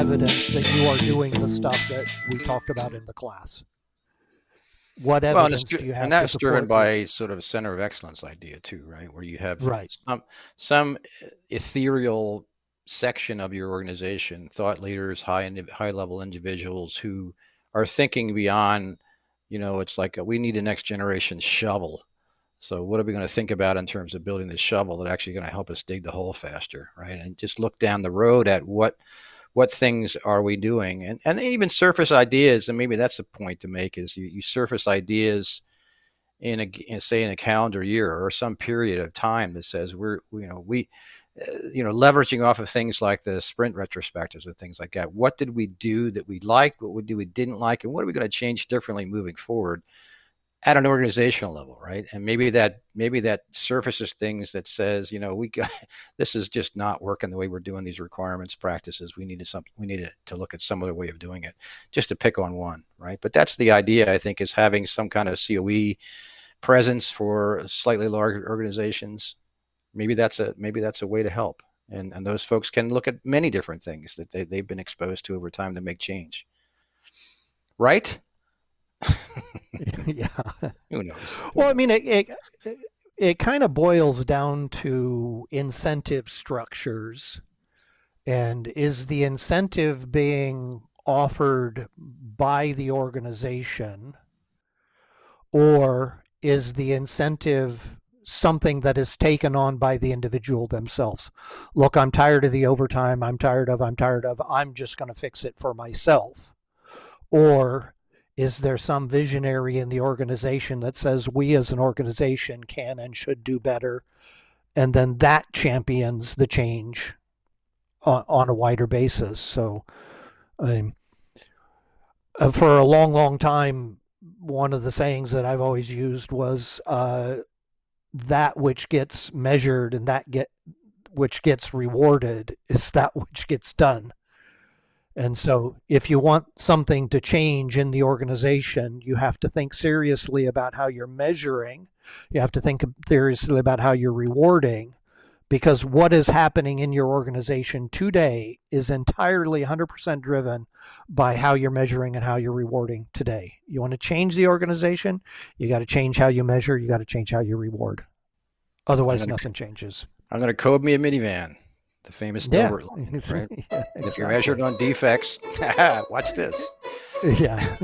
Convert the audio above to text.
evidence that you are doing the stuff that we talked about in the class? What Well, evidence do you and have to that's driven support by sort of a center of excellence idea too, right? Where you have Right. some ethereal section of your organization, thought leaders, high level individuals who are thinking beyond, it's like we need a next generation shovel. So what are we going to think about in terms of building this shovel that actually going to help us dig the hole faster, right? And just look down the road at what things are we doing, and even surface ideas. And maybe that's the point to make, is you surface ideas in a calendar year or some period of time that says leveraging off of things like the sprint retrospectives and things like that. What did we do that we liked? What we didn't like? And what are we going to change differently moving forward at an organizational level, right? And maybe that surfaces things that says, this is just not working the way we're doing these requirements practices. We needed to look at some other way of doing it, just to pick on one, right? But that's the idea, I think, is having some kind of COE presence for slightly larger organizations. Maybe that's a way to help. And those folks can look at many different things that they've been exposed to over time to make change. Right? Yeah. Who knows? Well, I mean, it kind of boils down to incentive structures. And is the incentive being offered by the organization, or is the incentive something that is taken on by the individual themselves? Look, I'm tired of the overtime. I'm tired of. I'm just going to fix it for myself. Or is there some visionary in the organization that says we as an organization can and should do better? And then that champions the change on a wider basis. So for a long, long time, one of the sayings that I've always used was that which gets measured and which gets rewarded is that which gets done. And so if you want something to change in the organization, you have to think seriously about how you're measuring. You have to think seriously about how you're rewarding, because what is happening in your organization today is entirely 100% driven by how you're measuring and how you're rewarding today. You want to change the organization, you got to change how you measure, you got to change how you reward. Otherwise, nothing changes. I'm going to code me a minivan. The famous Dilbert line, right? Yeah, exactly. If you're measured on defects, watch this. Yeah.